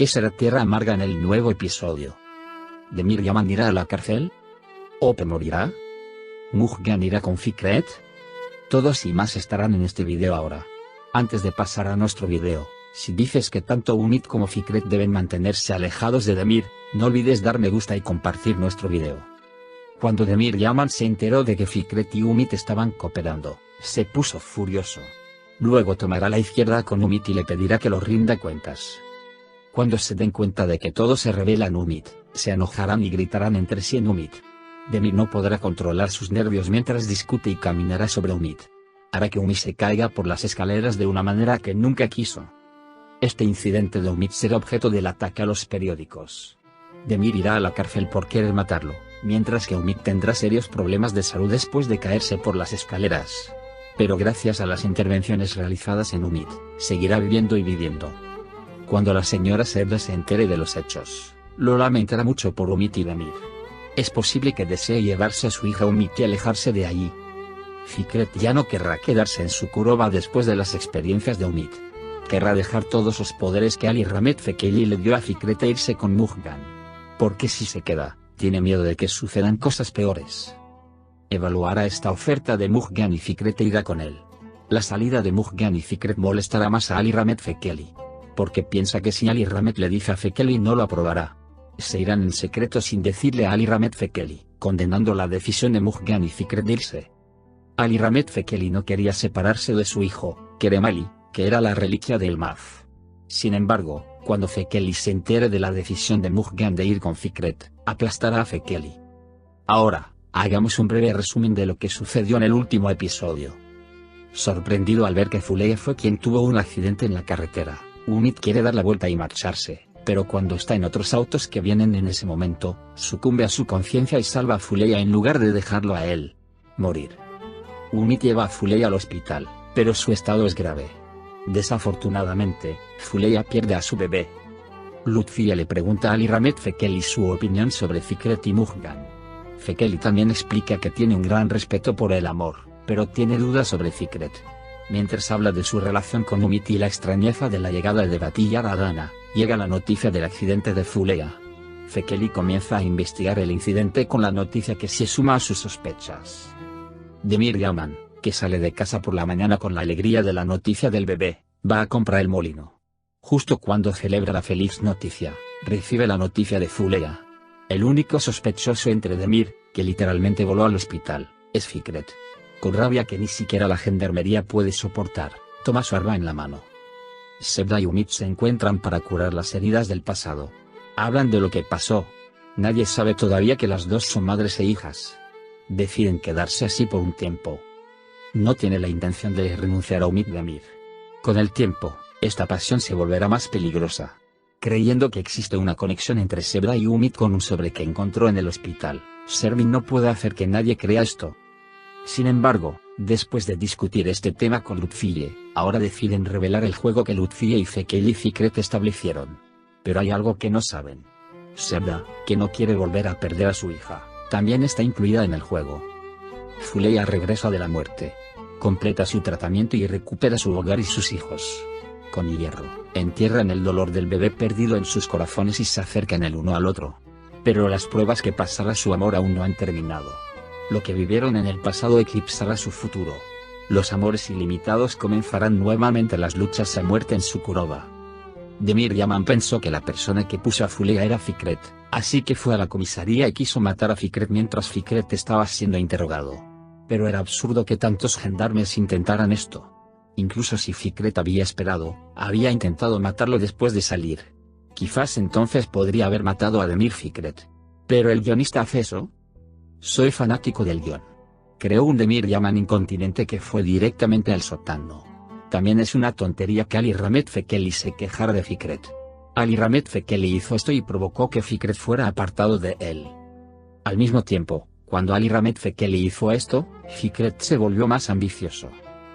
¿Qué será Tierra Amarga en el nuevo episodio? ¿Demir Yaman irá a la cárcel? ¿Ope morirá? ¿Mujgan irá con Fikret? Todos y más estarán en este video ahora. Antes de pasar a nuestro video, si dices que tanto Umid como Fikret deben mantenerse alejados de Demir, no olvides dar me gusta y compartir nuestro video. Cuando Demir Yaman se enteró de que Fikret y Umid estaban cooperando, se puso furioso. Luego tomará la izquierda con Umid y le pedirá que lo rinda cuentas. Cuando se den cuenta de que todos se rebelan Umid, se enojarán y gritarán entre sí en Umid. Demir no podrá controlar sus nervios mientras discute y caminará sobre Umid. Hará que Umid se caiga por las escaleras de una manera que nunca quiso. Este incidente de Umid será objeto del ataque a los periódicos. Demir irá a la cárcel por querer matarlo, mientras que Umid tendrá serios problemas de salud después de caerse por las escaleras. Pero gracias a las intervenciones realizadas en Umid, seguirá viviendo y viviendo. Cuando la señora Sebda se entere de los hechos, lo lamentará mucho por Umid y Demir. Es posible que desee llevarse a su hija Umid y alejarse de allí. Fikret ya no querrá quedarse en su Kuroba después de las experiencias de Umid. Querrá dejar todos los poderes que Ali Ramet Fekeli le dio a Fikret e irse con Mujgan. Porque si se queda, tiene miedo de que sucedan cosas peores. Evaluará esta oferta de Mujgan y Fikret e irá con él. La salida de Mujgan y Fikret molestará más a Ali Ramet Fekeli. Porque piensa que si Ali Ramet le dice a Fekeli no lo aprobará. Se irán en secreto sin decirle a Ali Ramet Fekeli, condenando la decisión de Mujgan y Fikret de irse. Ali Ramet Fekeli no quería separarse de su hijo, Kerem Ali, que era la reliquia del Maf. Sin embargo, cuando Fekeli se entere de la decisión de Mujgan de ir con Fikret, aplastará a Fekeli. Ahora, hagamos un breve resumen de lo que sucedió en el último episodio. Sorprendido al ver que Fuleya fue quien tuvo un accidente en la carretera, Umid quiere dar la vuelta y marcharse, pero cuando está en otros autos que vienen en ese momento, sucumbe a su conciencia y salva a Fuleya en lugar de dejarlo a él morir. Umid lleva a Fuleya al hospital, pero su estado es grave. Desafortunadamente, Fuleya pierde a su bebé. Lutfia le pregunta a Ali Ramet Fekeli su opinión sobre Fikret y Mujgan. Fekeli también explica que tiene un gran respeto por el amor, pero tiene dudas sobre Fikret. Mientras habla de su relación con Umid y la extrañeza de la llegada de Batilla Radana, llega la noticia del accidente de Fuleya. Fekeli comienza a investigar el incidente con la noticia que se suma a sus sospechas. Demir Yaman, que sale de casa por la mañana con la alegría de la noticia del bebé, va a comprar el molino. Justo cuando celebra la feliz noticia, recibe la noticia de Fuleya. El único sospechoso entre Demir, que literalmente voló al hospital, es Fikret. Con rabia que ni siquiera la gendarmería puede soportar, toma su arma en la mano. Sebda y Umid se encuentran para curar las heridas del pasado. Hablan de lo que pasó. Nadie sabe todavía que las dos son madres e hijas. Deciden quedarse así por un tiempo. No tiene la intención de renunciar a Umid Demir. Con el tiempo, esta pasión se volverá más peligrosa. Creyendo que existe una conexión entre Sebda y Umid con un sobre que encontró en el hospital, Servin no puede hacer que nadie crea esto. Sin embargo, después de discutir este tema con Lutfie, ahora deciden revelar el juego que Lutfie y Fekeli y Fikret establecieron. Pero hay algo que no saben. Sebda, que no quiere volver a perder a su hija, también está incluida en el juego. Fuleya regresa de la muerte. Completa su tratamiento y recupera su hogar y sus hijos. Con hierro, entierran el dolor del bebé perdido en sus corazones y se acercan el uno al otro. Pero las pruebas que pasará su amor aún no han terminado. Lo que vivieron en el pasado eclipsará su futuro. Los amores ilimitados comenzarán nuevamente las luchas a muerte en su Kuroba. Demir Yaman pensó que la persona que puso a Fuleya era Fikret, así que fue a la comisaría y quiso matar a Fikret mientras Fikret estaba siendo interrogado. Pero era absurdo que tantos gendarmes intentaran esto. Incluso si Fikret había intentado matarlo después de salir. Quizás entonces podría haber matado a Demir Fikret. ¿Pero el guionista hace eso? Soy fanático del guión. Creó un Demir Yaman incontinente que fue directamente al sótano. También es una tontería que Ali Ramet Fekeli se quejara de Fikret. Ali Ramet Fekeli hizo esto y provocó que Fikret fuera apartado de él. Al mismo tiempo, cuando Ali Ramet Fekeli hizo esto, Fikret se volvió más ambicioso.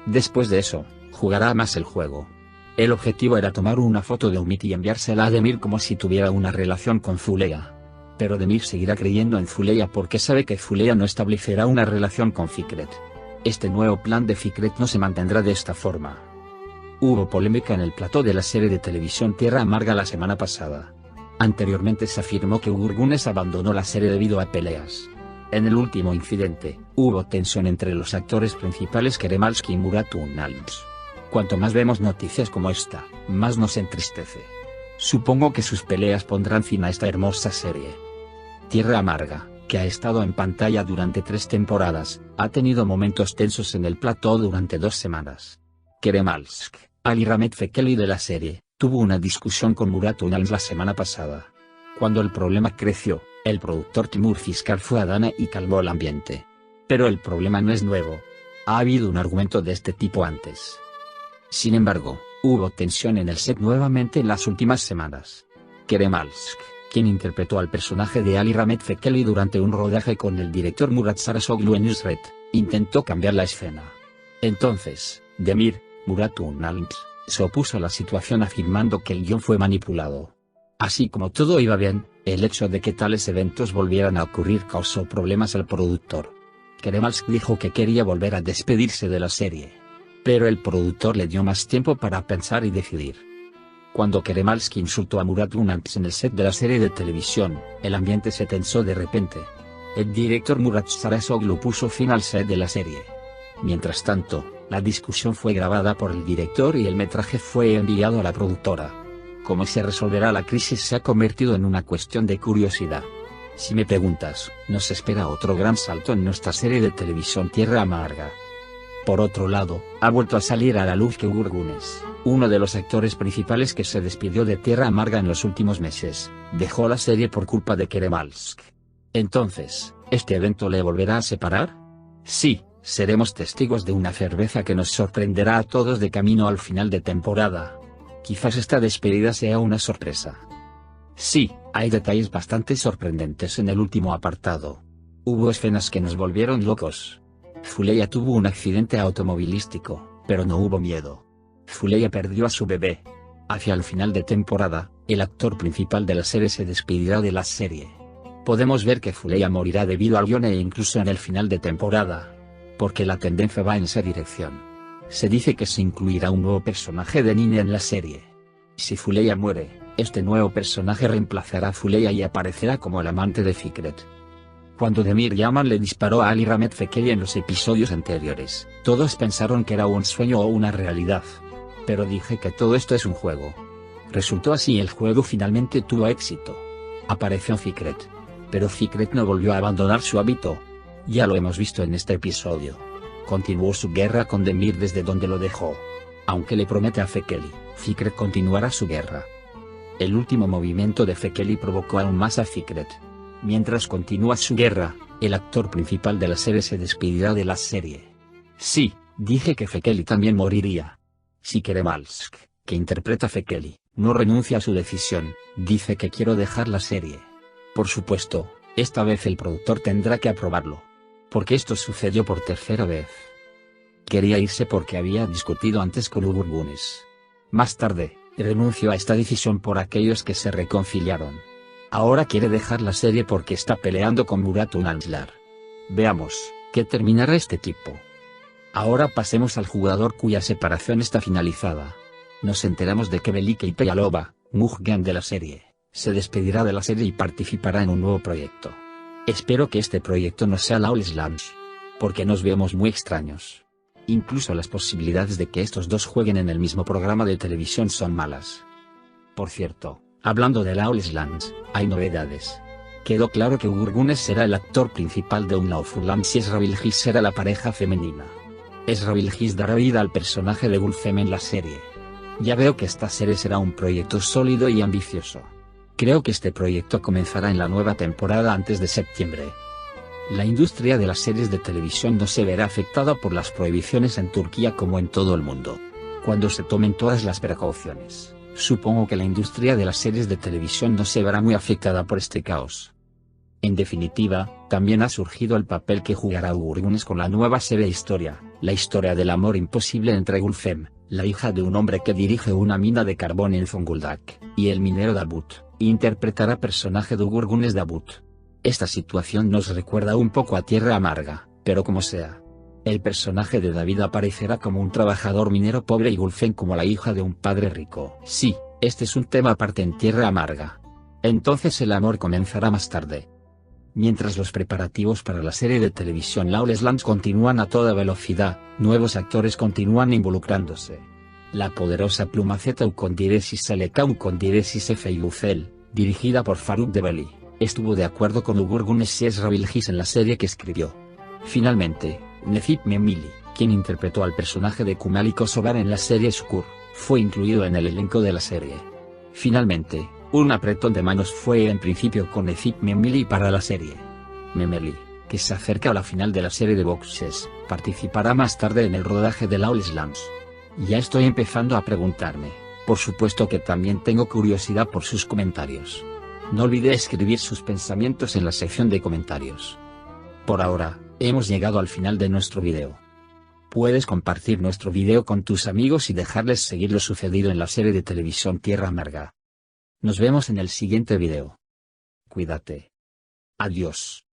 Después de eso, jugará más el juego. El objetivo era tomar una foto de Umid y enviársela a Demir como si tuviera una relación con Fuleya. Pero Demir seguirá creyendo en Fuleya porque sabe que Fuleya no establecerá una relación con Fikret. Este nuevo plan de Fikret no se mantendrá de esta forma. Hubo polémica en el plató de la serie de televisión Tierra Amarga la semana pasada. Anteriormente se afirmó que Ugur Gunes abandonó la serie debido a peleas. En el último incidente, hubo tensión entre los actores principales Keremalski y Murat Ünalms. Cuanto más vemos noticias como esta, más nos entristece. Supongo que sus peleas pondrán fin a esta hermosa serie. Tierra Amarga, que ha estado en pantalla durante 3 temporadas, ha tenido momentos tensos en el plató durante 2 semanas. Keremalsk, Ali Rahmet Fekeli de la serie, tuvo una discusión con Murat Ünalms la semana pasada. Cuando el problema creció, el productor Timur Fiskar fue a Adana y calmó el ambiente. Pero el problema no es nuevo. Ha habido un argumento de este tipo antes. Sin embargo, hubo tensión en el set nuevamente en las últimas semanas. Keremalsk, quien interpretó al personaje de Ali Rahmet Fekeli durante un rodaje con el director Murat Sarasoglu en Nusret, intentó cambiar la escena. Entonces, Demir, Murat Ünalms, se opuso a la situación afirmando que el guión fue manipulado. Así como todo iba bien, el hecho de que tales eventos volvieran a ocurrir causó problemas al productor. Keremalsk dijo que quería volver a despedirse de la serie. Pero el productor le dio más tiempo para pensar y decidir. Cuando Keremalsk insultó a Murat Ünalms en el set de la serie de televisión, el ambiente se tensó de repente. El director Murat Sarasoglu puso fin al set de la serie. Mientras tanto, la discusión fue grabada por el director y el metraje fue enviado a la productora. Cómo se resolverá la crisis se ha convertido en una cuestión de curiosidad. Si me preguntas, nos espera otro gran salto en nuestra serie de televisión Tierra Amarga. Por otro lado, ha vuelto a salir a la luz que Ugur Gunes, uno de los actores principales que se despidió de Tierra Amarga en los últimos meses, dejó la serie por culpa de Keremalsk. Entonces, ¿este evento le volverá a separar? Sí, seremos testigos de una cerveza que nos sorprenderá a todos de camino al final de temporada. Quizás esta despedida sea una sorpresa. Sí, hay detalles bastante sorprendentes en el último apartado. Hubo escenas que nos volvieron locos. Fuleya tuvo un accidente automovilístico, pero no hubo miedo. Fuleya perdió a su bebé. Hacia el final de temporada, el actor principal de la serie se despedirá de la serie. Podemos ver que Fuleya morirá debido al guion e incluso en el final de temporada. Porque la tendencia va en esa dirección. Se dice que se incluirá un nuevo personaje de Nine en la serie. Si Fuleya muere, este nuevo personaje reemplazará a Fuleya y aparecerá como el amante de Fikret. Cuando Demir Yaman le disparó a Ali Rahmet Fekeli en los episodios anteriores, todos pensaron que era un sueño o una realidad. Pero dije que todo esto es un juego. Resultó así y el juego finalmente tuvo éxito. Apareció Fikret. Pero Fikret no volvió a abandonar su hábito. Ya lo hemos visto en este episodio. Continuó su guerra con Demir desde donde lo dejó. Aunque le promete a Fekeli, Fikret continuará su guerra. El último movimiento de Fekeli provocó aún más a Fikret. Mientras continúa su guerra, el actor principal de la serie se despedirá de la serie. Sí, dije que Fekeli también moriría. Si Keremalsk, que interpreta a Fekeli, no renuncia a su decisión, dice que quiero dejar la serie. Por supuesto, esta vez el productor tendrá que aprobarlo. Porque esto sucedió por tercera vez. Quería irse porque había discutido antes con Ugur Gunes. Más tarde, renunció a esta decisión por aquellos que se reconciliaron. Ahora quiere dejar la serie porque está peleando con Murat Ünalms. Veamos, ¿qué terminará este tipo? Ahora pasemos al jugador cuya separación está finalizada. Nos enteramos de que Velike Ipeyalova, Mujgan de la serie, se despedirá de la serie y participará en un nuevo proyecto. Espero que este proyecto no sea Lawless Lunch. Porque nos vemos muy extraños. Incluso las posibilidades de que estos dos jueguen en el mismo programa de televisión son malas. Por cierto, hablando de Lawless Lunch, hay novedades. Quedó claro que Ugur Gunes será el actor principal de Unlawful Lunch y Ezra Bilgis será la pareja femenina. Ezra Bilgis dará vida al personaje de Gulfem en la serie. Ya veo que esta serie será un proyecto sólido y ambicioso. Creo que este proyecto comenzará en la nueva temporada antes de septiembre. La industria de las series de televisión no se verá afectada por las prohibiciones en Turquía como en todo el mundo. Cuando se tomen todas las precauciones, supongo que la industria de las series de televisión no se verá muy afectada por este caos. En definitiva, también ha surgido el papel que jugará Ugur Gunes con la nueva serie Historia, la historia del amor imposible entre Gulfem, la hija de un hombre que dirige una mina de carbón en Zonguldak, y el minero Davut. Interpretará personaje de Ugur Gunes Davut. Esta situación nos recuerda un poco a Tierra Amarga, pero como sea. El personaje de David aparecerá como un trabajador minero pobre y Gulfen como la hija de un padre rico. Sí, este es un tema aparte en Tierra Amarga. Entonces el amor comenzará más tarde. Mientras los preparativos para la serie de televisión Lawless Lands continúan a toda velocidad, nuevos actores continúan involucrándose. La poderosa pluma Z con diéresis Seleka con diéresis F y Lucel, dirigida por Farouk Debeli, estuvo de acuerdo con Ugur Gunes y Ezra Bilgis en la serie que escribió. Finalmente, Necip Memili, quien interpretó al personaje de Kumali Kosovar en la serie Sukur, fue incluido en el elenco de la serie. Finalmente, un apretón de manos fue en principio con Necip Memili para la serie. Memeli, que se acerca a la final de la serie de boxes, participará más tarde en el rodaje de Lawless Lands. Ya estoy empezando a preguntarme, por supuesto que también tengo curiosidad por sus comentarios. No olvide escribir sus pensamientos en la sección de comentarios. Por ahora, hemos llegado al final de nuestro video. Puedes compartir nuestro video con tus amigos y dejarles seguir lo sucedido en la serie de televisión Tierra Amarga. Nos vemos en el siguiente video. Cuídate. Adiós.